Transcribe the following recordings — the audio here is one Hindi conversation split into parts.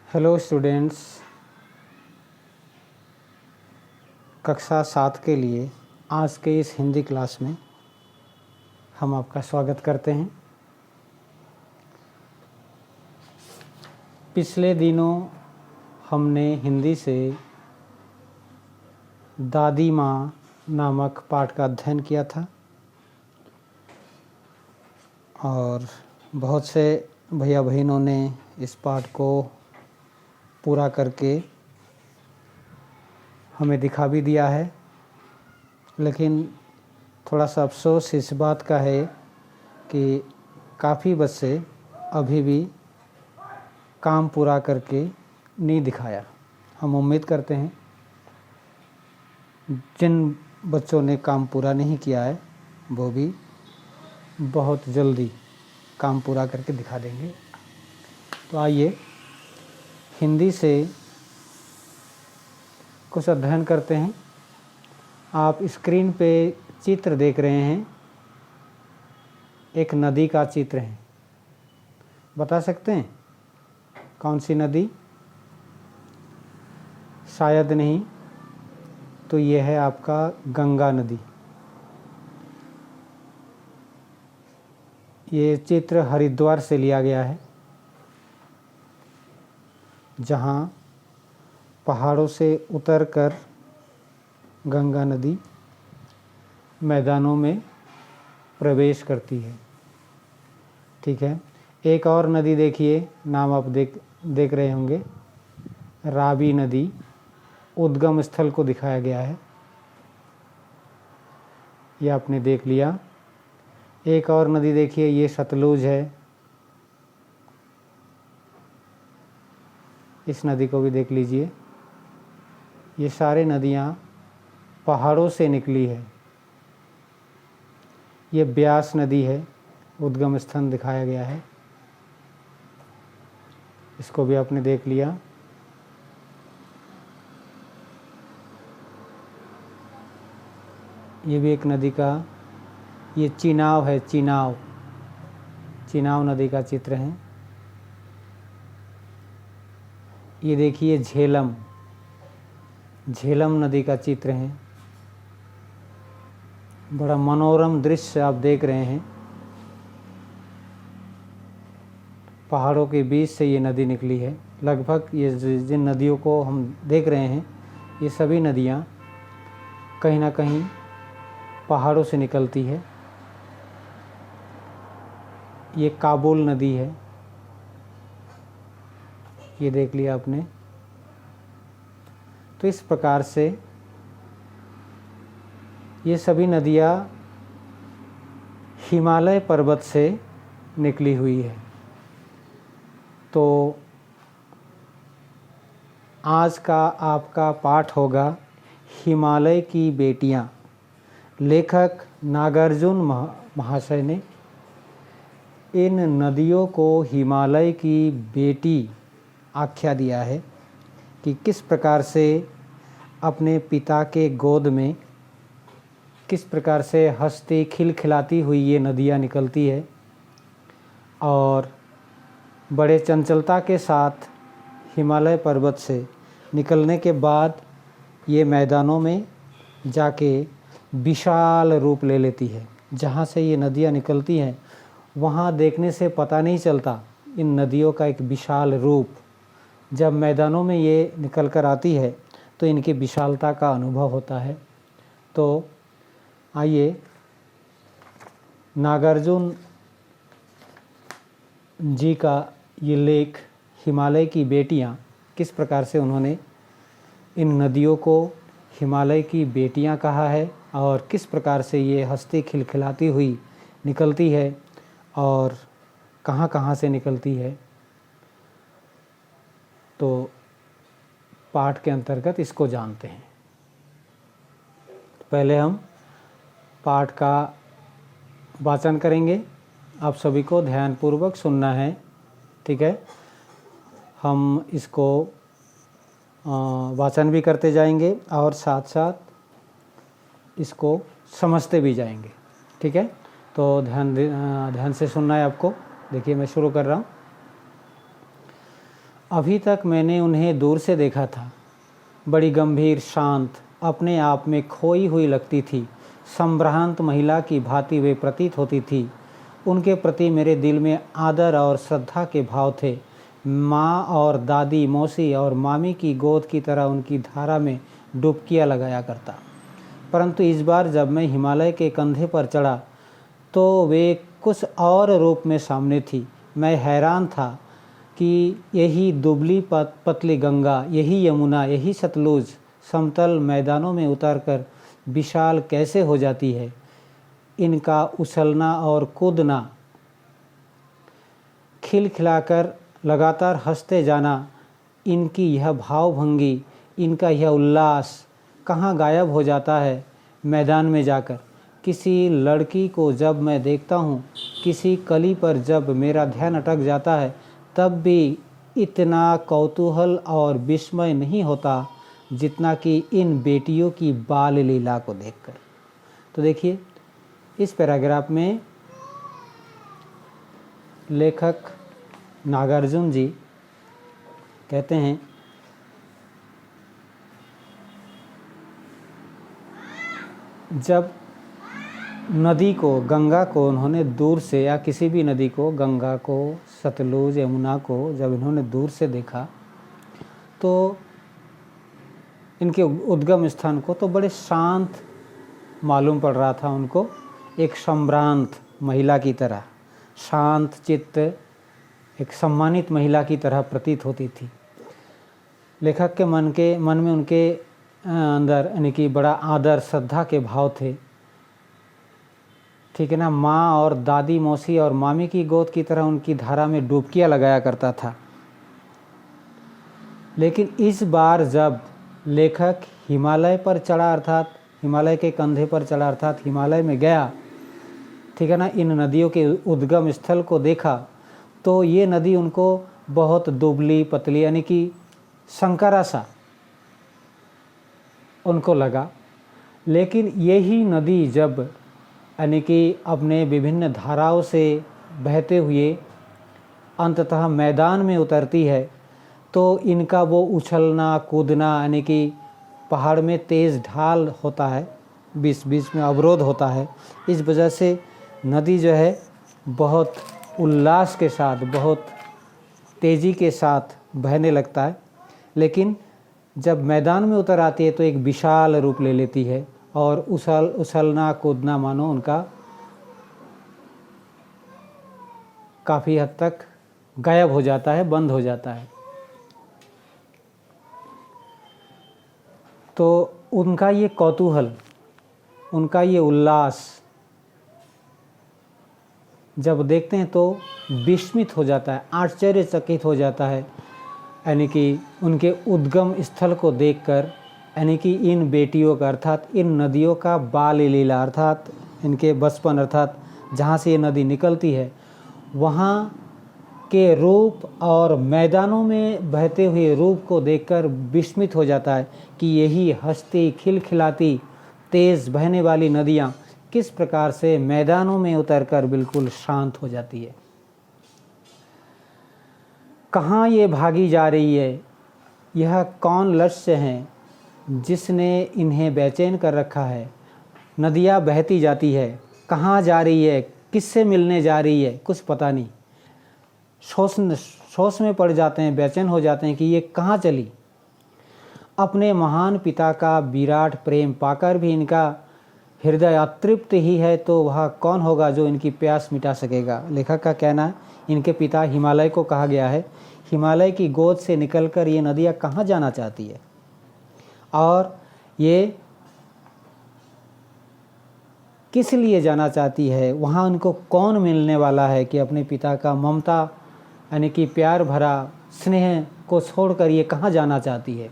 हेलो स्टूडेंट्स, कक्षा 7 के लिए आज के इस हिंदी क्लास में हम आपका स्वागत करते हैं। पिछले दिनों हमने हिंदी से दादी माँ नामक पाठ का अध्ययन किया था और बहुत से भैया बहनों ने इस पाठ को पूरा करके हमें दिखा भी दिया है, लेकिन थोड़ा सा अफसोस इस बात का है कि काफ़ी बच्चे अभी भी काम पूरा करके नहीं दिखाया। हम उम्मीद करते हैं जिन बच्चों ने काम पूरा नहीं किया है वो भी बहुत जल्दी काम पूरा करके दिखा देंगे। तो आइए हिंदी से कुछ अध्ययन करते हैं। आप स्क्रीन पे चित्र देख रहे हैं, एक नदी का चित्र है। बता सकते हैं कौन सी नदी? शायद नहीं, तो ये है आपका गंगा नदी। ये चित्र हरिद्वार से लिया गया है, जहाँ पहाड़ों से उतरकर गंगा नदी मैदानों में प्रवेश करती है। ठीक है, एक और नदी देखिए, नाम आप देख रहे होंगे, रावी नदी। उद्गम स्थल को दिखाया गया है, ये आपने देख लिया। एक और नदी देखिए, ये सतलुज है, इस नदी को भी देख लीजिए। ये सारे नदियाँ पहाड़ों से निकली है। ये ब्यास नदी है, उद्गम स्थान दिखाया गया है, इसको भी आपने देख लिया। ये भी एक नदी का, ये चिनाव है, चिनाव नदी का चित्र है। ये देखिए झेलम नदी का चित्र है। बड़ा मनोरम दृश्य आप देख रहे हैं। पहाड़ों के बीच से ये नदी निकली है। लगभग ये जिन नदियों को हम देख रहे हैं, ये सभी नदियाँ कहीं ना कहीं पहाड़ों से निकलती है। ये काबुल नदी है, ये देख लिया आपने। तो इस प्रकार से ये सभी नदियाँ हिमालय पर्वत से निकली हुई है। तो आज का आपका पाठ होगा हिमालय की बेटियाँ। लेखक नागार्जुन महाशय ने इन नदियों को हिमालय की बेटी आख्या दिया है कि किस प्रकार से अपने पिता के गोद में किस प्रकार से हंसती खिलखिलाती हुई ये नदियाँ निकलती है और बड़े चंचलता के साथ हिमालय पर्वत से निकलने के बाद ये मैदानों में जाके विशाल रूप ले लेती है। जहाँ से ये नदियाँ निकलती हैं वहाँ देखने से पता नहीं चलता इन नदियों का एक विशाल रूप। जब मैदानों में ये निकल कर आती है तो इनकी विशालता का अनुभव होता है। तो आइए नागार्जुन जी का ये लेख हिमालय की बेटियाँ, किस प्रकार से उन्होंने इन नदियों को हिमालय की बेटियाँ कहा है और किस प्रकार से ये हंसती खिलखिलाती हुई निकलती है और कहाँ कहाँ से निकलती है, तो पाठ के अंतर्गत इसको जानते हैं। पहले हम पाठ का वाचन करेंगे। आप सभी को ध्यानपूर्वक सुनना है, ठीक है? हम इसको वाचन भी करते जाएंगे और साथ साथ इसको समझते भी जाएंगे, ठीक है? तो ध्यान से सुनना है आपको। देखिए मैं शुरू कर रहा हूँ। अभी तक मैंने उन्हें दूर से देखा था। बड़ी गंभीर, शांत, अपने आप में खोई हुई लगती थी। संभ्रांत महिला की भांति वे प्रतीत होती थी। उनके प्रति मेरे दिल में आदर और श्रद्धा के भाव थे। माँ और दादी, मौसी और मामी की गोद की तरह उनकी धारा में डुबकियाँ लगाया करता। परंतु इस बार जब मैं हिमालय के कंधे पर चढ़ा तो वे कुछ और रूप में सामने थी। मैं हैरान था कि यही दुबली पतली गंगा, यही यमुना, यही सतलुज समतल मैदानों में उतरकर विशाल कैसे हो जाती है। इनका उछलना और कूदना, खिलखिलाकर लगातार हंसते जाना, इनकी यह भावभंगी, इनका यह उल्लास कहाँ गायब हो जाता है मैदान में जाकर। किसी लड़की को जब मैं देखता हूँ, किसी कली पर जब मेरा ध्यान अटक जाता है, तब भी इतना कौतूहल और विस्मय नहीं होता जितना कि इन बेटियों की बाल लीला को देखकर। तो देखिए, इस पैराग्राफ में लेखक नागार्जुन जी कहते हैं, जब नदी को, गंगा को उन्होंने दूर से, या किसी भी नदी को, गंगा को, सतलुज, यमुना को जब इन्होंने दूर से देखा तो इनके उद्गम स्थान को तो बड़े शांत मालूम पड़ रहा था उनको। एक संभ्रांत महिला की तरह, शांत चित्त, एक सम्मानित महिला की तरह प्रतीत होती थी। लेखक के मन में उनके अंदर यानी कि बड़ा आदर, श्रद्धा के भाव थे। ठीक है ना। माँ और दादी, मौसी और मामी की गोद की तरह उनकी धारा में डुबकियाँ लगाया करता था। लेकिन इस बार जब लेखक हिमालय पर चढ़ा, अर्थात हिमालय के कंधे पर चढ़ा, अर्थात हिमालय में गया, ठीक है ना, इन नदियों के उद्गम स्थल को देखा, तो ये नदी उनको बहुत दुबली पतली यानी कि संकरा सा उनको लगा। लेकिन यही नदी जब यानी कि अपने विभिन्न धाराओं से बहते हुए अंततः मैदान में उतरती है, तो इनका वो उछलना कूदना, यानी कि पहाड़ में तेज़ ढाल होता है, बीच बीच में अवरोध होता है, इस वजह से नदी जो है बहुत उल्लास के साथ, बहुत तेज़ी के साथ बहने लगता है। लेकिन जब मैदान में उतर आती है तो एक विशाल रूप ले लेती है और उछलना कूदना मानो उनका काफ़ी हद तक गायब हो जाता है, बंद हो जाता है। तो उनका ये कौतूहल, उनका ये उल्लास जब देखते हैं तो विस्मित हो जाता है, आश्चर्यचकित हो जाता है, यानी कि उनके उद्गम स्थल को देखकर, यानी कि इन बेटियों का, अर्थात इन नदियों का बाल लीला, अर्थात इनके बचपन, अर्थात जहाँ से ये नदी निकलती है वहाँ के रूप और मैदानों में बहते हुए रूप को देखकर विस्मित हो जाता है कि यही हंसती खिलखिलाती तेज़ बहने वाली नदियाँ किस प्रकार से मैदानों में उतरकर बिल्कुल शांत हो जाती है। कहाँ ये भागी जा रही है, यह कौन लक्ष्य है जिसने इन्हें बेचैन कर रखा है। नदियाँ बहती जाती है, कहाँ जा रही है, किससे मिलने जा रही है, कुछ पता नहीं। सोच में पड़ जाते हैं, बेचैन हो जाते हैं कि ये कहाँ चली। अपने महान पिता का विराट प्रेम पाकर भी इनका हृदय अतृप्त ही है, तो वह कौन होगा जो इनकी प्यास मिटा सकेगा। लेखक का कहना है, इनके पिता हिमालय को कहा गया है, हिमालय की गोद से निकलकर ये नदियाँ कहाँ जाना चाहती है और ये किस लिए जाना चाहती है, वहाँ उनको कौन मिलने वाला है कि अपने पिता का ममता यानी कि प्यार भरा स्नेह को छोड़कर ये कहाँ जाना चाहती है।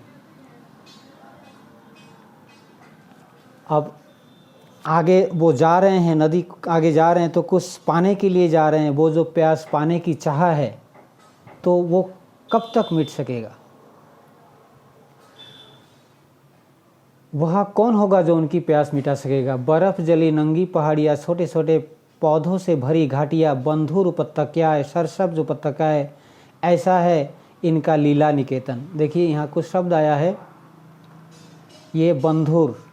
अब आगे वो जा रहे हैं, नदी आगे जा रहे हैं तो कुछ पाने के लिए जा रहे हैं। वो जो प्यास पाने की चाह है तो वो कब तक मिट सकेगा। वह कौन होगा जो उनकी प्यास मिटा सकेगा। बर्फ़ जली नंगी पहाड़ियाँ, छोटे छोटे पौधों से भरी घाटियाँ, बंधुर उपत्यकाएँ, सरसब्ज उपत्यकाएँ, ऐसा है इनका लीला निकेतन। देखिए यहाँ कुछ शब्द आया है, ये बंधुर,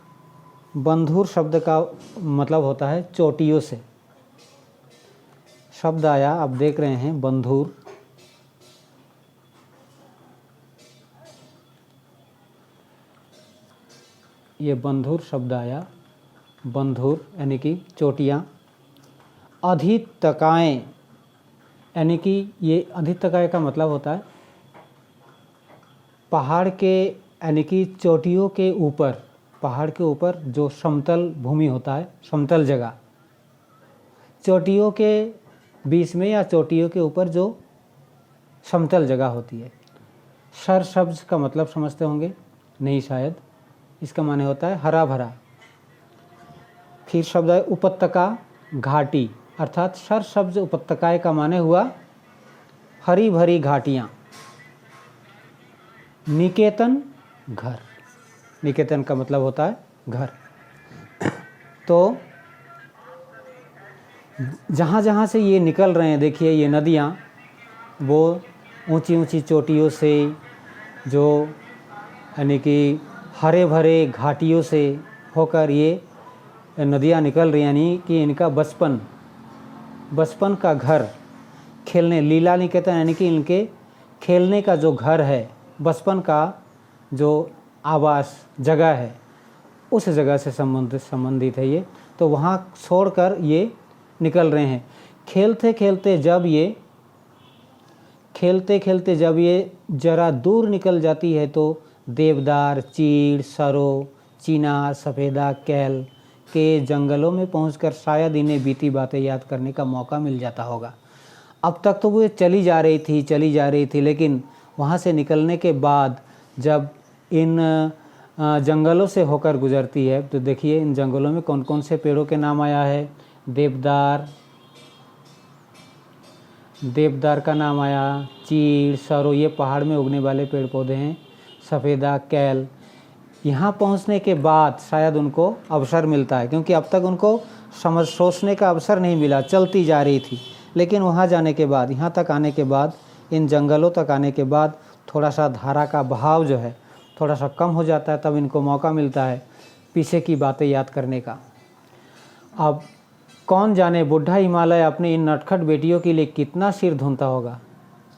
बंधुर शब्द का मतलब होता है चोटियों से। शब्द आया, आप देख रहे हैं बंधुर, ये बंधुर शब्द आया, बंधुर यानी कि चोटियाँ। अधितकाएँ यानी कि ये अधितकाय का मतलब होता है पहाड़ के, यानी कि चोटियों के ऊपर, पहाड़ के ऊपर जो समतल भूमि होता है, समतल जगह, चोटियों के बीच में या चोटियों के ऊपर जो समतल जगह होती है। सर शब्द का मतलब समझते होंगे? नहीं शायद। इसका माने होता है हरा भरा। फिर शब्द है उपत्यका, घाटी, अर्थात सर शब्द उपत्यकाएँ का माने हुआ हरी भरी घाटियाँ। निकेतन, घर, निकेतन का मतलब होता है घर। तो जहाँ जहाँ से ये निकल रहे हैं, देखिए ये नदियाँ, वो ऊंची ऊंची चोटियों से, जो यानी कि हरे भरे घाटियों से होकर ये नदियाँ निकल रही, यानी कि इनका बचपन, बचपन का घर, खेलने, लीला निकेतन यानी कि इनके खेलने का जो घर है, बचपन का जो आवास जगह है, उस जगह से संबंधित है ये। तो वहाँ छोड़कर ये निकल रहे हैं। खेलते खेलते जब ये ज़रा दूर निकल जाती है तो देवदार, चीड़, सरो, चिनार, सफ़ेदा, कैल के जंगलों में पहुंचकर शायद इन्हें बीती बातें याद करने का मौका मिल जाता होगा। अब तक तो वो चली जा रही थी, लेकिन वहाँ से निकलने के बाद जब इन जंगलों से होकर गुजरती है, तो देखिए इन जंगलों में कौन कौन से पेड़ों के नाम आया है। देवदार का नाम आया, चीड़, सरो, ये पहाड़ में उगने वाले पेड़ पौधे हैं, सफ़ेदा, कैल। यहाँ पहुँचने के बाद शायद उनको अवसर मिलता है, क्योंकि अब तक उनको सोचने का अवसर नहीं मिला, चलती जा रही थी। लेकिन वहाँ जाने के बाद, यहाँ तक आने के बाद, इन जंगलों तक आने के बाद थोड़ा सा धारा का बहाव जो है थोड़ा सा कम हो जाता है, तब इनको मौका मिलता है पीछे की बातें याद करने का। अब कौन जाने बुढ़ा हिमालय अपनी इन नटखट बेटियों के लिए कितना सिर धुनता होगा।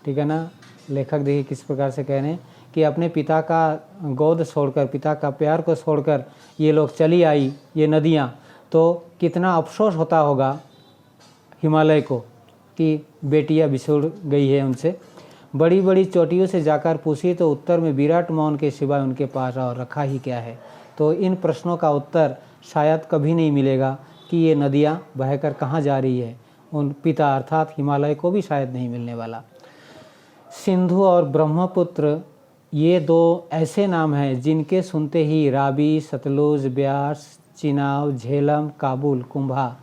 ठीक है ना। लेखक देखिए किस प्रकार से कह रहे हैं कि अपने पिता का गोद छोड़कर, पिता का प्यार को छोड़कर ये लोग चली आई, ये नदियाँ, तो कितना अफसोस होता होगा हिमालय को कि बेटियाँ बिछुड़ गई है उनसे। बड़ी बड़ी चोटियों से जाकर पूछी तो उत्तर में विराट मौन के सिवाय उनके पास और रखा ही क्या है। तो इन प्रश्नों का उत्तर शायद कभी नहीं मिलेगा कि ये नदियाँ बहकर कहाँ जा रही है। उन पिता अर्थात हिमालय को भी शायद नहीं मिलने वाला। सिंधु और ब्रह्मपुत्र ये दो ऐसे नाम हैं जिनके सुनते ही रावी, सतलुज, ब्यास, चिनाब, झेलम, काबुल, कुंभा,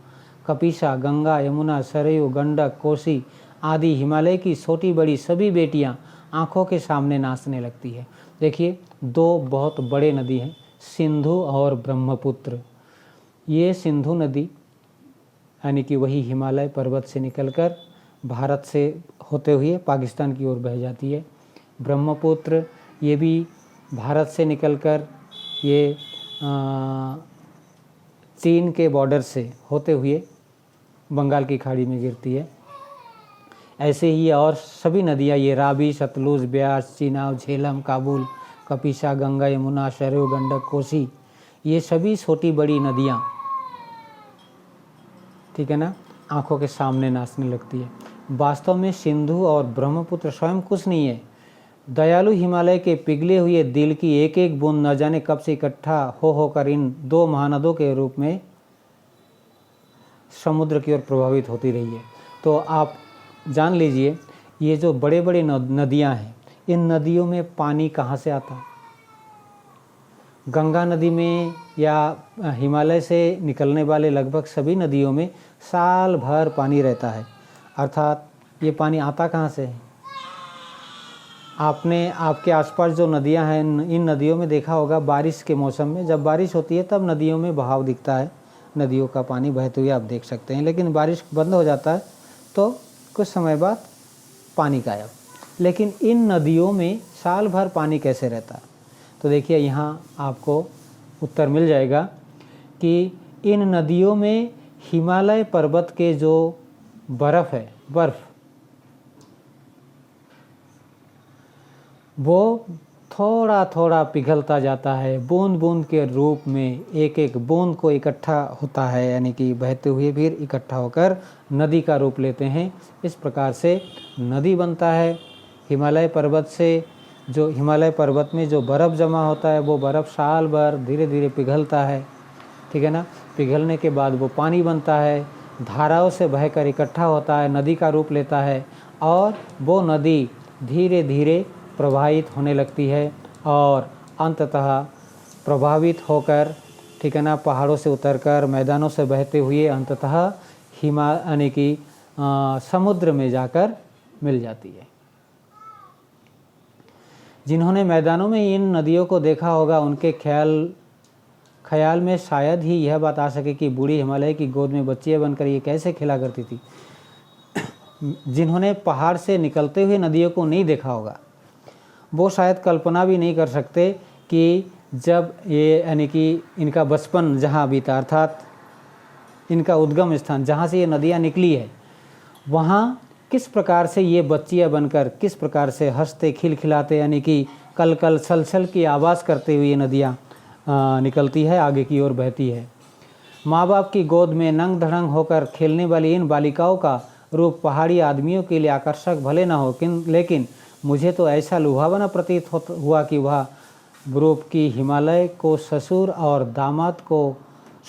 कपिशा, गंगा, यमुना, सरयू, गंडक, कोसी आदि हिमालय की छोटी बड़ी सभी बेटियां आँखों के सामने नाचने लगती है। देखिए दो बहुत बड़े नदी हैं, सिंधु और ब्रह्मपुत्र। ये सिंधु नदी यानी कि वही हिमालय पर्वत से निकलकर भारत से होते हुए पाकिस्तान की ओर बह जाती है। ब्रह्मपुत्र ये भी भारत से निकलकर ये चीन के बॉर्डर से होते हुए बंगाल की खाड़ी में गिरती है। ऐसे ही और सभी नदियाँ, ये रावी, सतलुज, ब्यास, चिनाब, झेलम, काबुल, कपिशा, गंगा, यमुना, सरयू, गंडक, कोसी, ये सभी छोटी बड़ी नदियाँ, ठीक है ना, आँखों के सामने नाचने लगती है। वास्तव में सिंधु और ब्रह्मपुत्र स्वयं कुछ नहीं है। दयालु हिमालय के पिघले हुए दिल की एक एक बूंद न जाने कब से इकट्ठा होकर इन दो महानदों के रूप में समुद्र की ओर प्रभावित होती रही है। तो आप जान लीजिए ये जो बड़े बड़े नदियां हैं, इन नदियों में पानी कहाँ से आता है। गंगा नदी में या हिमालय से निकलने वाले लगभग सभी नदियों में साल भर पानी रहता है। अर्थात ये पानी आता कहाँ से है। आपने आपके आसपास जो नदियां हैं, इन नदियों में देखा होगा बारिश के मौसम में जब बारिश होती है तब नदियों में बहाव दिखता है, नदियों का पानी बहते हुए आप देख सकते हैं। लेकिन बारिश बंद हो जाता है तो कुछ समय बाद पानी गायब। लेकिन इन नदियों में साल भर पानी कैसे रहता? तो देखिए यहाँ आपको उत्तर मिल जाएगा कि इन नदियों में हिमालय पर्वत के जो बर्फ़ है, वो थोड़ा थोड़ा पिघलता जाता है, बूंद बूंद के रूप में एक एक बूंद को इकट्ठा होता है, यानी कि बहते हुए फिर इकट्ठा होकर नदी का रूप लेते हैं। इस प्रकार से नदी बनता है। हिमालय पर्वत से जो हिमालय पर्वत में जो बर्फ़ जमा होता है वो बर्फ़ साल भर धीरे धीरे पिघलता है, ठीक है ना। पिघलने के बाद वो पानी बनता है, धाराओं से बहकर इकट्ठा होता है, नदी का रूप लेता है और वो नदी धीरे धीरे प्रवाहित होने लगती है और अंततः प्रभावित होकर, ठीक है ना, पहाड़ों से उतरकर मैदानों से बहते हुए अंततः यानी कि समुद्र में जाकर मिल जाती है। जिन्होंने मैदानों में इन नदियों को देखा होगा उनके ख्याल में शायद ही यह बात आ सके कि बूढ़ी हिमालय की गोद में बच्चियाँ बनकर ये कैसे खेला करती थी। जिन्होंने पहाड़ से निकलते हुए नदियों को नहीं देखा होगा वो शायद कल्पना भी नहीं कर सकते कि जब ये यानी कि इनका बचपन जहाँ बीता, अर्थात इनका उद्गम स्थान जहाँ से ये नदियाँ निकली है, वहाँ किस प्रकार से ये बच्चियाँ बनकर किस प्रकार से हंसते खिलखिलाते, यानी कि कल कल सल सल की आवाज़ करते हुए ये नदियाँ निकलती है, आगे की ओर बहती है। माँ बाप की गोद में नंग धड़ंग होकर खेलने वाली इन बालिकाओं का रूप पहाड़ी आदमियों के लिए आकर्षक भले ना हो, लेकिन मुझे तो ऐसा लुभावना प्रतीत हुआ कि वह रूप की हिमालय को ससुर और दामाद को,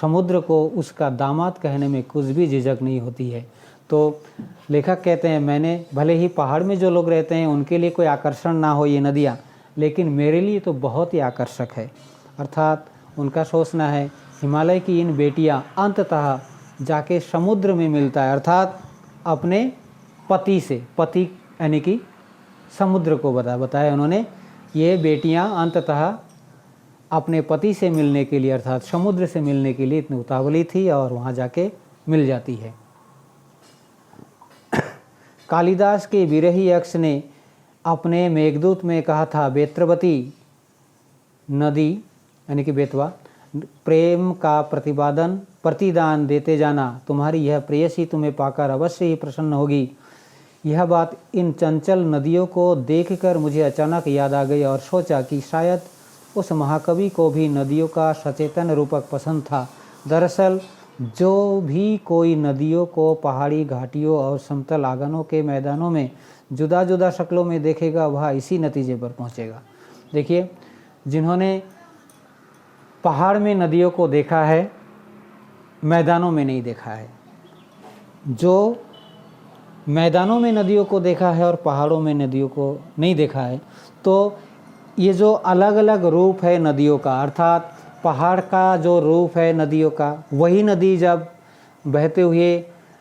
समुद्र को उसका दामाद कहने में कुछ भी झिझक नहीं होती है। तो लेखक कहते हैं, मैंने भले ही पहाड़ में जो लोग रहते हैं उनके लिए कोई आकर्षण ना हो ये नदियाँ, लेकिन मेरे लिए तो बहुत ही आकर्षक है। अर्थात उनका सोचना है हिमालय की इन बेटियाँ अंततः जाके समुद्र में मिलता है, अर्थात अपने पति से, पति यानी कि समुद्र को बताया उन्होंने, ये बेटियां अंततः अपने पति से मिलने के लिए अर्थात समुद्र से मिलने के लिए इतनी उतावली थी और वहाँ जाके मिल जाती है। कालिदास के विरही यक्ष ने अपने मेघदूत में कहा था, बेत्रवती नदी यानी कि बेतवा प्रेम का प्रतिदान देते जाना, तुम्हारी यह प्रेयसी तुम्हें पाकर अवश्य ही प्रसन्न होगी। यह बात इन चंचल नदियों को देखकर मुझे अचानक याद आ गई और सोचा कि शायद उस महाकवि को भी नदियों का सचेतन रूपक पसंद था। दरअसल जो भी कोई नदियों को पहाड़ी घाटियों और समतल आंगनों के मैदानों में जुदा जुदा शक्लों में देखेगा वह इसी नतीजे पर पहुंचेगा। देखिए, जिन्होंने पहाड़ में नदियों को देखा है, मैदानों में नहीं देखा है, जो मैदानों में नदियों को देखा है और पहाड़ों में नदियों को नहीं देखा है, तो ये जो अलग अलग रूप है नदियों का, अर्थात पहाड़ का जो रूप है नदियों का, वही नदी जब बहते हुए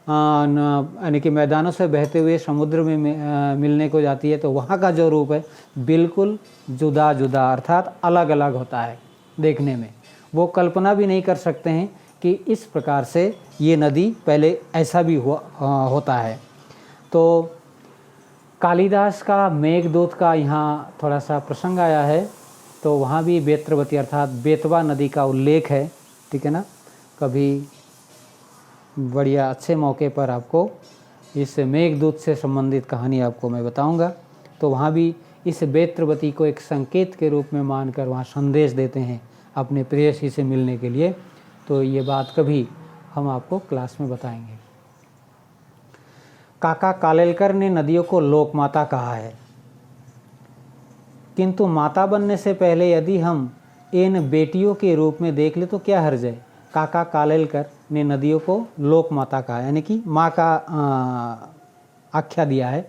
यानी कि मैदानों से बहते हुए समुद्र में मिलने को जाती है तो वहाँ का जो रूप है बिल्कुल जुदा जुदा अर्थात अलग अलग होता है देखने में। वो कल्पना भी नहीं कर सकते हैं कि इस प्रकार से ये नदी पहले ऐसा भी होता है। तो कालिदास का मेघदूत का यहाँ थोड़ा सा प्रसंग आया है, तो वहाँ भी बेत्रवती अर्थात बेतवा नदी का उल्लेख है, ठीक है ना। कभी बढ़िया अच्छे मौके पर आपको इस मेघदूत से संबंधित कहानी आपको मैं बताऊंगा। तो वहाँ भी इस बेत्रवती को एक संकेत के रूप में मानकर वहाँ संदेश देते हैं अपने प्रेयसी से मिलने के लिए। तो ये बात कभी हम आपको क्लास में बताएंगे। काका कालेलकर ने नदियों को लोक माता कहा है, किंतु माता बनने से पहले यदि हम इन बेटियों के रूप में देख ले तो क्या हर्ज है। काका कालेलकर ने नदियों को लोक माता कहा, यानी कि माँ का आख्या दिया है,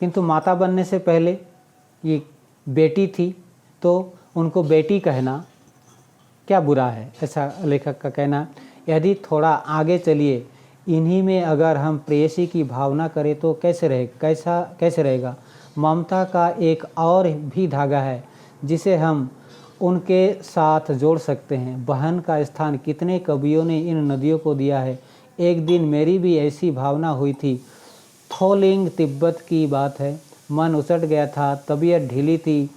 किंतु माता बनने से पहले ये बेटी थी तो उनको बेटी कहना क्या बुरा है, ऐसा लेखक का कहना। यदि थोड़ा आगे चलिए, इन्हीं में अगर हम प्रेयसी की भावना करें तो कैसे रहेगा। ममता का एक और भी धागा है जिसे हम उनके साथ जोड़ सकते हैं। बहन का स्थान कितने कवियों ने इन नदियों को दिया है। एक दिन मेरी भी ऐसी भावना हुई थी। थोलिंग तिब्बत की बात है। मन उचट गया था, तबीयत ढीली थी।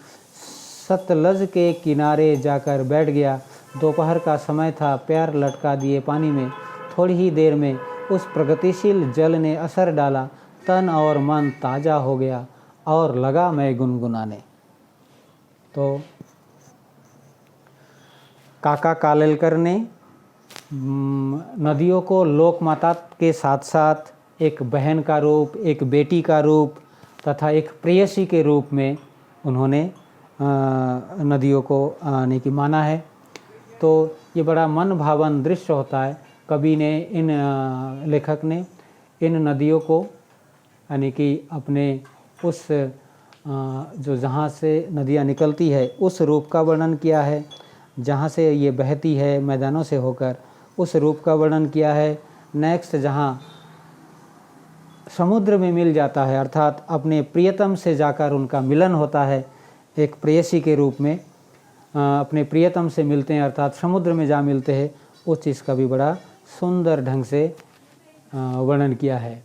सतलज के किनारे जाकर बैठ गया। दोपहर का समय था, पैर लटका दिए पानी में। थोड़ी ही देर में उस प्रगतिशील जल ने असर डाला, तन और मन ताज़ा हो गया और लगा मैं गुनगुनाने। तो काका कालेलकर ने नदियों को लोक माता के साथ साथ एक बहन का रूप, एक बेटी का रूप तथा एक प्रेयसी के रूप में उन्होंने नदियों को यानी कि माना है। तो ये बड़ा मन भावन दृश्य होता है। कवि ने लेखक ने इन नदियों को यानी कि अपने उस जो जहाँ से नदियाँ निकलती है उस रूप का वर्णन किया है, जहाँ से ये बहती है मैदानों से होकर उस रूप का वर्णन किया है। नेक्स्ट जहाँ समुद्र में मिल जाता है अर्थात अपने प्रियतम से जाकर उनका मिलन होता है, एक प्रेयसी के रूप में अपने प्रियतम से मिलते हैं अर्थात समुद्र में जा मिलते हैं, उस चीज़ का भी बड़ा सुंदर ढंग से वर्णन किया है।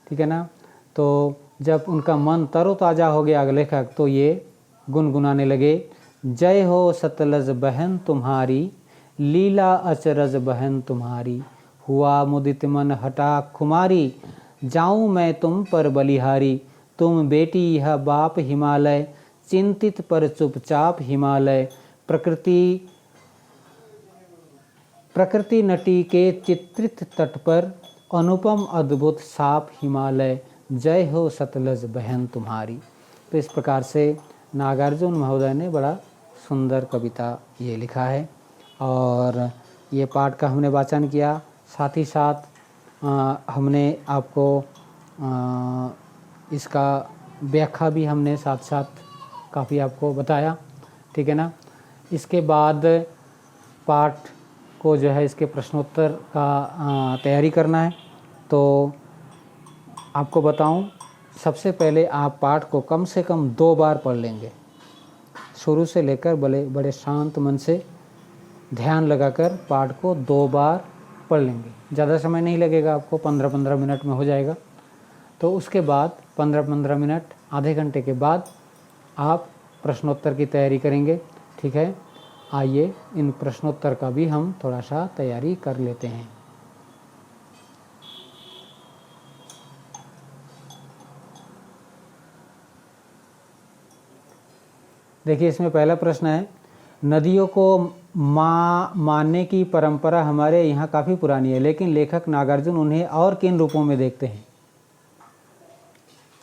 ठीक है ना। तो जब उनका मन तरोताज़ा हो गया लेखक तो ये गुनगुनाने लगे, जय हो सतलज बहन तुम्हारी, लीला अचरज बहन तुम्हारी, हुआ मुदित मन हटा खुमारी, जाऊं मैं तुम पर बलिहारी, तुम बेटी यह बाप हिमालय, चिंतित पर चुपचाप हिमालय, प्रकृति नटी के चित्रित तट पर, अनुपम अद्भुत साप हिमालय, जय हो सतलज बहन तुम्हारी। तो इस प्रकार से नागार्जुन महोदय ने बड़ा सुंदर कविता ये लिखा है और ये पाठ का हमने वाचन किया। साथ ही साथ हमने आपको इसका व्याख्या भी हमने साथ साथ काफ़ी आपको बताया। ठीक है ना। इसके बाद पाठ को जो है इसके प्रश्नोत्तर का तैयारी करना है। तो आपको बताऊं, सबसे पहले आप पाठ को कम से कम 2 बार पढ़ लेंगे, शुरू से लेकर बड़े शांत मन से ध्यान लगाकर पाठ को 2 बार पढ़ लेंगे। ज़्यादा समय नहीं लगेगा आपको, 15-15 मिनट में हो जाएगा। तो उसके बाद 15-15 मिनट आधे घंटे के बाद आप प्रश्नोत्तर की तैयारी करेंगे। ठीक है। आइए इन प्रश्नोत्तर का भी हम थोड़ा सा तैयारी कर लेते हैं। देखिए इसमें पहला प्रश्न है, नदियों को माँ मानने की परंपरा हमारे यहाँ काफ़ी पुरानी है, लेकिन लेखक नागार्जुन उन्हें और किन रूपों में देखते हैं।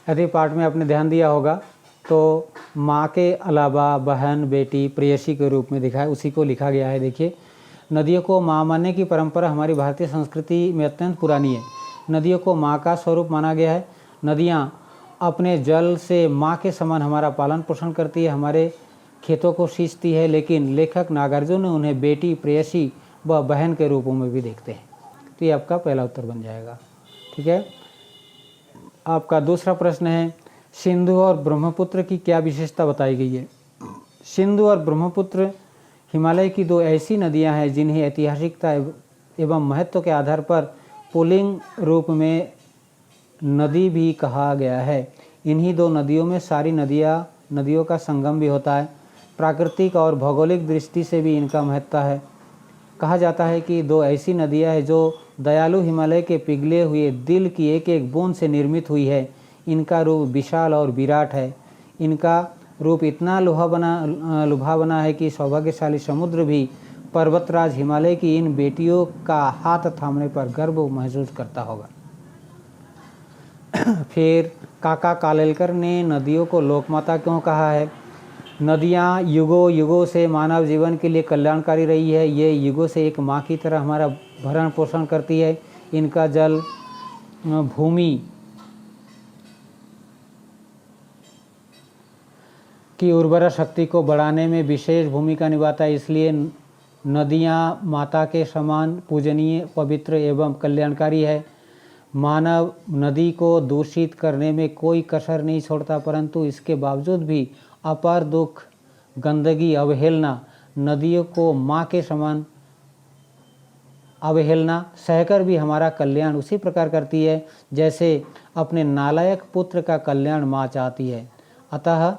यदि पाठ में आपने ध्यान दिया होगा तो माँ के अलावा बहन, बेटी, प्रेयसी के रूप में दिखा है, उसी को लिखा गया है। देखिए, नदियों को माँ मानने की परंपरा हमारी भारतीय संस्कृति में अत्यंत पुरानी है। नदियों को माँ का स्वरूप माना गया है। नदियाँ अपने जल से माँ के समान हमारा पालन पोषण करती है, हमारे खेतों को सींचती है, लेकिन लेखक नागार्जुन ने उन्हें बेटी, प्रेयसी व बहन के रूपों में भी देखते हैं। तो ये आपका पहला उत्तर बन जाएगा। ठीक है। आपका दूसरा प्रश्न है, सिंधु और ब्रह्मपुत्र की क्या विशेषता बताई गई है। सिंधु और ब्रह्मपुत्र हिमालय की 2 ऐसी नदियां हैं जिन्हें ऐतिहासिकता एवं महत्व के आधार पर पुल्लिंग रूप में नदी भी कहा गया है। इन्हीं 2 नदियों में सारी नदियों का संगम भी होता है। प्राकृतिक और भौगोलिक दृष्टि से भी इनका महत्व है। कहा जाता है कि 2 ऐसी नदियां हैं जो दयालु हिमालय के पिघले हुए दिल की एक एक बूंद से निर्मित हुई है। इनका रूप विशाल और विराट है। इनका रूप इतना लुभावना है कि सौभाग्यशाली समुद्र भी पर्वतराज हिमालय की इन बेटियों का हाथ थामने पर गर्व महसूस करता होगा। फिर काका कालेलकर ने नदियों को लोकमाता क्यों कहा है। नदियाँ युगों युगों से मानव जीवन के लिए कल्याणकारी रही है। ये युगों से एक माँ की तरह हमारा भरण पोषण करती है। इनका जल भूमि की उर्वरा शक्ति को बढ़ाने में विशेष भूमिका निभाता है। इसलिए नदियाँ माता के समान पूजनीय, पवित्र एवं कल्याणकारी है। मानव नदी को दूषित करने में कोई कसर नहीं छोड़ता, परंतु इसके बावजूद भी अपार दुख, गंदगी, अवहेलना नदियों को माँ के समान अवहेलना सहकर भी हमारा कल्याण उसी प्रकार करती है जैसे अपने नालायक पुत्र का कल्याण माँ चाहती है। अतः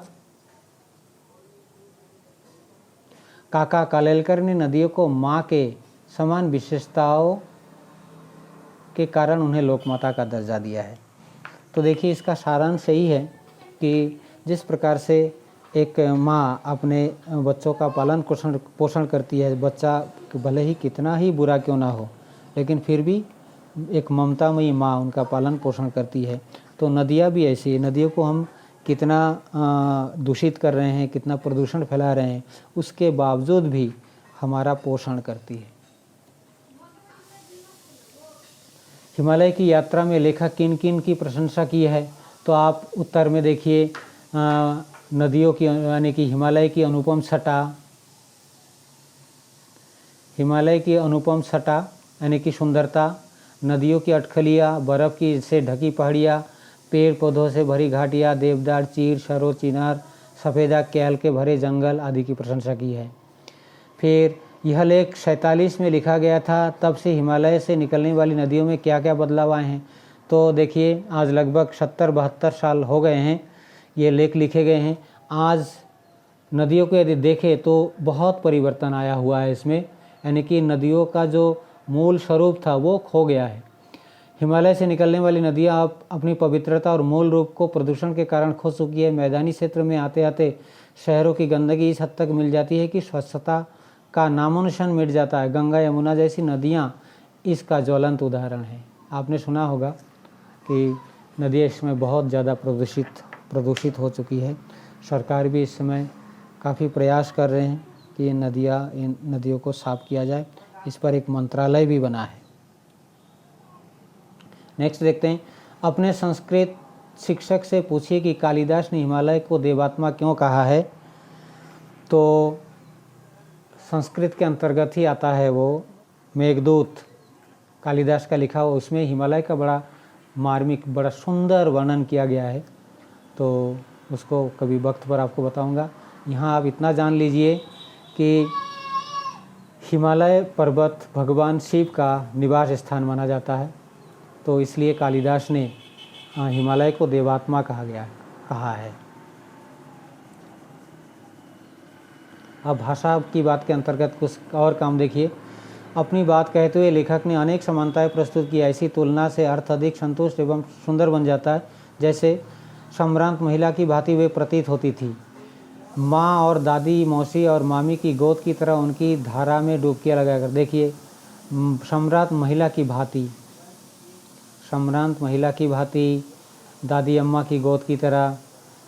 काका कालेलकर ने नदियों को माँ के समान विशेषताओं के कारण उन्हें लोकमाता का दर्जा दिया है। तो देखिए इसका सारांश यही है कि जिस प्रकार से एक माँ अपने बच्चों का पालन पोषण करती है, बच्चा भले ही कितना ही बुरा क्यों ना हो लेकिन फिर भी एक ममतामयी माँ उनका पालन पोषण करती है। तो नदियाँ भी ऐसी है, नदियों को हम कितना दूषित कर रहे हैं, कितना प्रदूषण फैला रहे हैं, उसके बावजूद भी हमारा पोषण करती है। हिमालय की यात्रा में लेखक किन किन की प्रशंसा की है, तो आप उत्तर में देखिए नदियों की यानी कि हिमालय की अनुपम छटा, हिमालय की अनुपम छटा यानी कि सुंदरता, नदियों की अटखलियाँ, बर्फ़ की से ढकी पहाड़ियाँ, पेड़ पौधों से भरी घाटियाँ, देवदार, चीर, सरो, चिनार, सफ़ेदा कैल के भरे जंगल आदि की प्रशंसा की है। फिर यह लेख 47 में लिखा गया था, तब से हिमालय से निकलने वाली नदियों में क्या क्या बदलाव आए हैं। तो देखिए आज लगभग 70-72 साल हो गए हैं ये लेख लिखे गए हैं। आज नदियों को यदि देखें तो बहुत परिवर्तन आया हुआ है इसमें, यानी कि नदियों का जो मूल स्वरूप था वो खो गया है। हिमालय से निकलने वाली नदियाँ अब अपनी पवित्रता और मूल रूप को प्रदूषण के कारण खो चुकी है। मैदानी क्षेत्र में आते आते शहरों की गंदगी इस हद तक मिल जाती है कि स्वच्छता का नामो निशान मिट जाता है। गंगा यमुना जैसी नदियाँ इसका ज्वलंत उदाहरण है। आपने सुना होगा कि नदियाँ इसमें बहुत ज़्यादा प्रदूषित हो चुकी है। सरकार भी इस समय काफ़ी प्रयास कर रहे हैं कि इन नदियों को साफ किया जाए। इस पर एक मंत्रालय भी बना है। नेक्स्ट देखते हैं, अपने संस्कृत शिक्षक से पूछिए कि कालिदास ने हिमालय को देवात्मा क्यों कहा है। तो संस्कृत के अंतर्गत ही आता है वो मेघदूत कालिदास का लिखा हुआ, उसमें हिमालय का बड़ा मार्मिक बड़ा सुंदर वर्णन किया गया है। तो उसको कभी वक्त पर आपको बताऊंगा। यहाँ आप इतना जान लीजिए कि हिमालय पर्वत भगवान शिव का निवास स्थान माना जाता है, तो इसलिए कालिदास ने हिमालय को देवात्मा कहा है। अब भाषा की बात के अंतर्गत कुछ और काम देखिए। अपनी बात कहते हुए लेखक ने अनेक समानताएं प्रस्तुत की। ऐसी तुलना से अर्थ अधिक संतुष्ट एवं सुंदर बन जाता है। जैसे सम्भ्रांत महिला की भांति वे प्रतीत होती थी। माँ और दादी, मौसी और मामी की गोद की तरह उनकी धारा में डुबकियाँ लगाकर देखिए। सम्भ्रांत महिला की भांति, दादी अम्मा की गोद की तरह,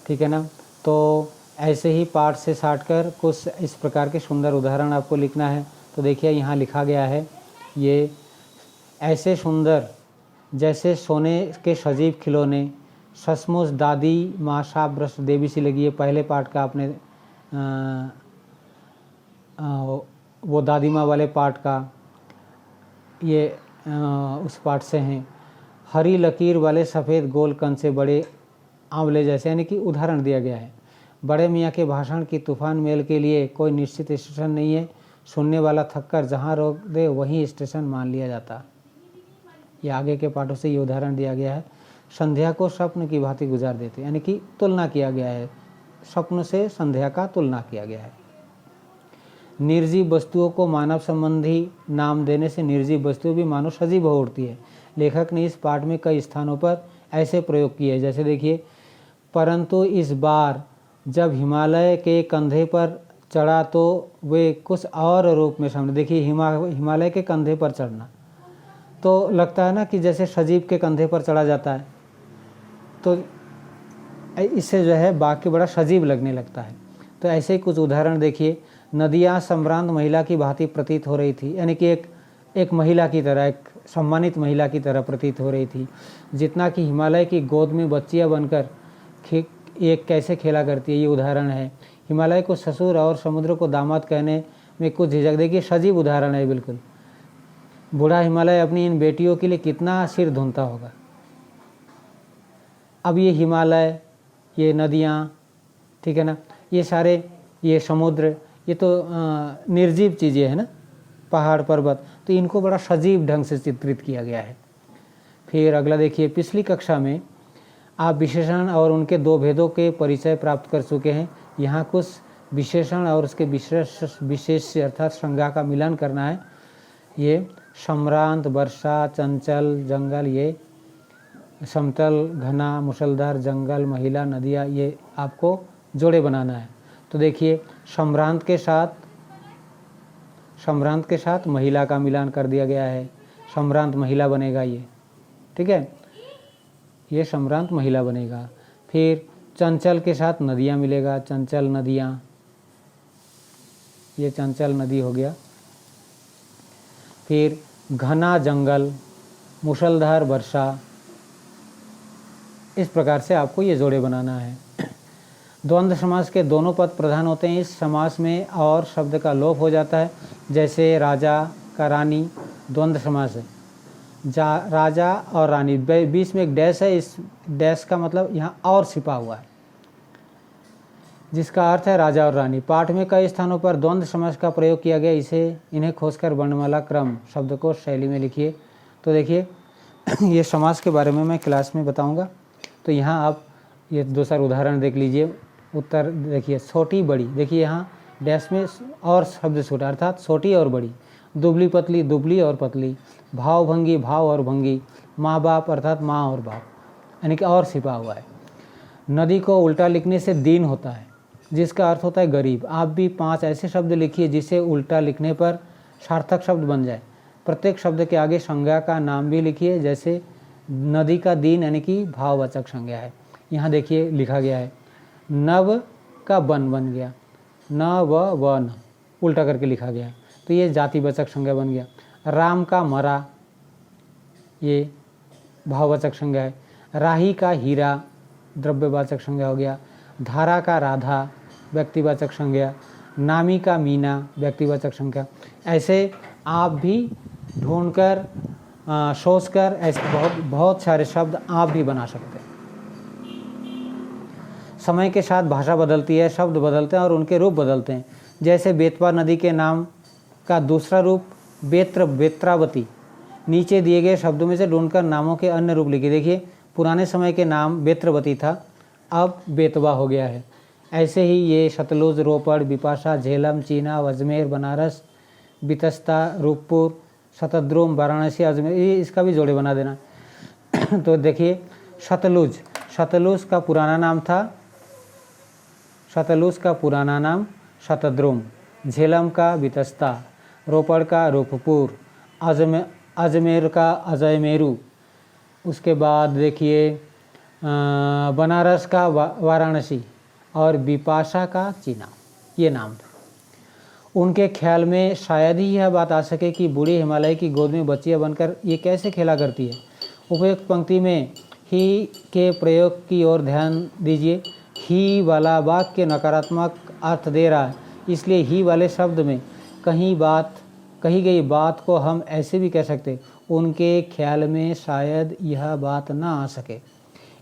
ठीक है ना। तो ऐसे ही पाठ से साटकर कुछ इस प्रकार के सुंदर उदाहरण आपको लिखना है। तो देखिए यहाँ लिखा गया है, ये ऐसे सुंदर जैसे सोने के सजीव खिलौने, सचमुच दादी माँ साफ ब्रश देवी सी लगी है। पहले पाठ का आपने वो दादी माँ वाले पाठ का ये उस पाठ से हैं। हरी लकीर वाले सफ़ेद गोल कंचे बड़े आंवले जैसे, यानी कि उदाहरण दिया गया है। बड़े मियाँ के भाषण की तूफान मेल के लिए कोई निश्चित स्टेशन नहीं है। सुनने वाला थककर जहाँ रोक दे वहीं स्टेशन मान लिया जाता। ये आगे के पाठों से ये उदाहरण दिया गया है। संध्या को स्वप्न की भांति गुजार देते, यानी कि तुलना किया गया है, स्वप्न से संध्या का तुलना किया गया है। निर्जीव वस्तुओं को मानव संबंधी नाम देने से निर्जीव वस्तुएं भी मानव सजीव हो उठती है। लेखक ने इस पाठ में कई स्थानों पर ऐसे प्रयोग किए, जैसे देखिए, परंतु इस बार जब हिमालय के कंधे पर चढ़ा तो वे कुछ और रूप में सामने। देखिए हिमालय के कंधे पर चढ़ना तो लगता है ना कि जैसे सजीव के कंधे पर चढ़ा जाता है, तो इससे जो है वाक्य बड़ा सजीव लगने लगता है। तो ऐसे ही कुछ उदाहरण देखिए। नदियाँ सम्भ्रांत महिला की भांति प्रतीत हो रही थी, यानी कि एक महिला की तरह, एक सम्मानित महिला की तरह प्रतीत हो रही थी। जितना कि हिमालय की गोद में बच्चियाँ बनकर एक कैसे खेला करती है, ये उदाहरण है। हिमालय को ससुर और समुद्र को दामाद कहने में कुछ झिझक, देखिए सजीव उदाहरण है बिल्कुल। बूढ़ा हिमालय अपनी इन बेटियों के लिए कितना सिर धुनता होगा। अब ये हिमालय, ये नदियाँ, ठीक है ना, ये सारे, ये समुद्र, ये तो निर्जीव चीज़ें हैं ना, पहाड़ पर्वत, तो इनको बड़ा सजीव ढंग से चित्रित किया गया है। फिर अगला देखिए, पिछली कक्षा में आप विशेषण और उनके दो भेदों के परिचय प्राप्त कर चुके हैं। यहाँ कुछ विशेषण और उसके विशेष अर्थात संज्ञा का मिलान करना है। ये सम्रांत, वर्षा, चंचल, जंगल, ये समतल, घना, मूसलाधार, जंगल, महिला, नदियाँ, ये आपको जोड़े बनाना है। तो देखिए, सम्रांत के साथ महिला का मिलान कर दिया गया है, सम्रांत महिला बनेगा ये, ठीक है, ये सम्रांत महिला बनेगा। फिर चंचल के साथ नदियाँ मिलेगा, चंचल नदियाँ, ये चंचल नदी हो गया। फिर घना जंगल, मूसलाधार वर्षा, इस प्रकार से आपको ये जोड़े बनाना है। द्वंद्व समास के दोनों पद प्रधान होते हैं इस समास में और शब्द का लोप हो जाता है। जैसे राजा का रानी द्वंद्व समास है, राजा और रानी, बीच में एक डैश है, इस डैश का मतलब यहाँ और छिपा हुआ है, जिसका अर्थ है राजा और रानी। पाठ में कई स्थानों पर द्वंद्व समास का प्रयोग किया गया, इन्हें खोजकर वर्णमाला क्रम शब्दकोश शैली में लिखिए। तो देखिए ये समास के बारे में मैं क्लास में बताऊंगा। तो यहाँ आप ये दूसरा उदाहरण देख लीजिए। उत्तर देखिए, छोटी बड़ी, देखिए यहाँ डैश में और शब्द छूटा, अर्थात छोटी और बड़ी। दुबली पतली, दुबली और पतली। भाव भंगी, भाव और भंगी। माँ बाप अर्थात माँ और बाप, यानी कि और छिपा हुआ है। नदी को उल्टा लिखने से दीन होता है, जिसका अर्थ होता है गरीब। आप भी 5 ऐसे शब्द लिखिए जिसे उल्टा लिखने पर सार्थक शब्द बन जाए। प्रत्येक शब्द के आगे संज्ञा का नाम भी लिखिए, जैसे नदी का दीन यानी कि भाववाचक संज्ञा है। यहाँ देखिए लिखा गया है, नव का वन बन गया, न व वन उल्टा करके लिखा गया है, तो ये जातिवाचक संज्ञा बन गया। राम का मरा, ये भाववाचक संज्ञा है। राही का हीरा द्रव्यवाचक संज्ञा हो गया। धारा का राधा व्यक्तिवाचक संज्ञा। नामी का मीना व्यक्तिवाचक संज्ञा। ऐसे आप भी ढूंढकर सोचकर ऐसे बहुत सारे शब्द आप भी बना सकते हैं। समय के साथ भाषा बदलती है, शब्द बदलते हैं और उनके रूप बदलते हैं। जैसे बेतवा नदी के नाम का दूसरा रूप बेत्रावती। नीचे दिए गए शब्दों में से ढूंढकर नामों के अन्य रूप लिखिए। देखिए, पुराने समय के नाम बेत्रवती था, अब बेतवा हो गया है। ऐसे ही ये सतलुज, रोपड़, बिपाशा, झेलम, चीना, अजमेर, बनारस, बितस्ता, रूपपुर, शतद्रुम, वाराणसी, अजमेर, ये इसका भी जोड़े बना देना। तो देखिए, सतलुज का पुराना नाम शतद्रुम, झेलम का बितस्ता, रोपड़ का रूपपुर, अजमेर का अजयमेरू, उसके बाद देखिए बनारस का वाराणसी और बिपाशा का चीना, ये नाम था। उनके ख्याल में शायद ही यह बात आ सके कि बूढ़ी हिमालय की गोद में बच्चियाँ बनकर ये कैसे खेला करती है। उपयुक्त पंक्ति में ही के प्रयोग की ओर ध्यान दीजिए। ही वाला वाक्य नकारात्मक अर्थ दे रहा है, इसलिए ही वाले शब्द में कही गई बात को हम ऐसे भी कह सकते, उनके ख्याल में शायद यह बात ना आ सके।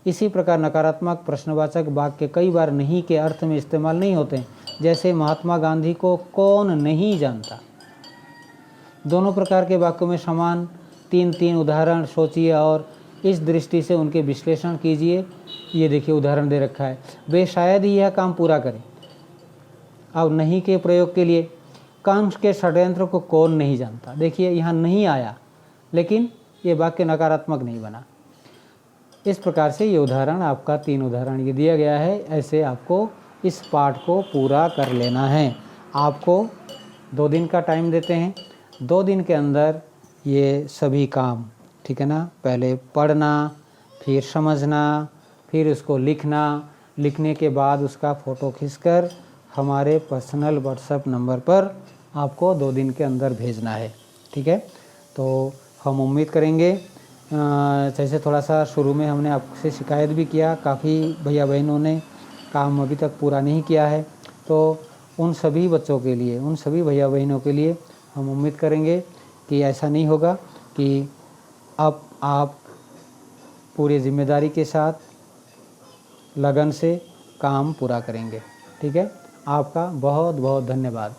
इसी प्रकार नकारात्मक प्रश्नवाचक वाक्य कई बार नहीं के अर्थ में इस्तेमाल नहीं होते हैं, जैसे महात्मा गांधी को कौन नहीं जानता। दोनों प्रकार के वाक्यों में समान 3 उदाहरण सोचिए और इस दृष्टि से उनके विश्लेषण कीजिए। ये देखिए उदाहरण दे रखा है, वे शायद ही यह काम पूरा करें। अब नहीं के प्रयोग के लिए, कंस के षड्यंत्र को कौन नहीं जानता। देखिए यहाँ नहीं आया, लेकिन ये वाक्य नकारात्मक नहीं बना। इस प्रकार से ये उदाहरण आपका 3 उदाहरण ये दिया गया है। ऐसे आपको इस पाठ को पूरा कर लेना है। आपको 2 दिन का टाइम देते हैं, 2 दिन के अंदर ये सभी काम, ठीक है ना, पहले पढ़ना, फिर समझना, फिर उसको लिखना, लिखने के बाद उसका फ़ोटो खींचकर हमारे पर्सनल व्हाट्सएप नंबर पर आपको 2 दिन के अंदर भेजना है, ठीक है। तो हम उम्मीद करेंगे, जैसे थोड़ा सा शुरू में हमने आपसे शिकायत भी किया, काफ़ी भैया बहनों ने काम अभी तक पूरा नहीं किया है, तो उन सभी बच्चों के लिए, उन सभी भैया बहनों के लिए हम उम्मीद करेंगे कि ऐसा नहीं होगा, कि अब आप पूरी जिम्मेदारी के साथ लगन से काम पूरा करेंगे, ठीक है। आपका बहुत बहुत धन्यवाद।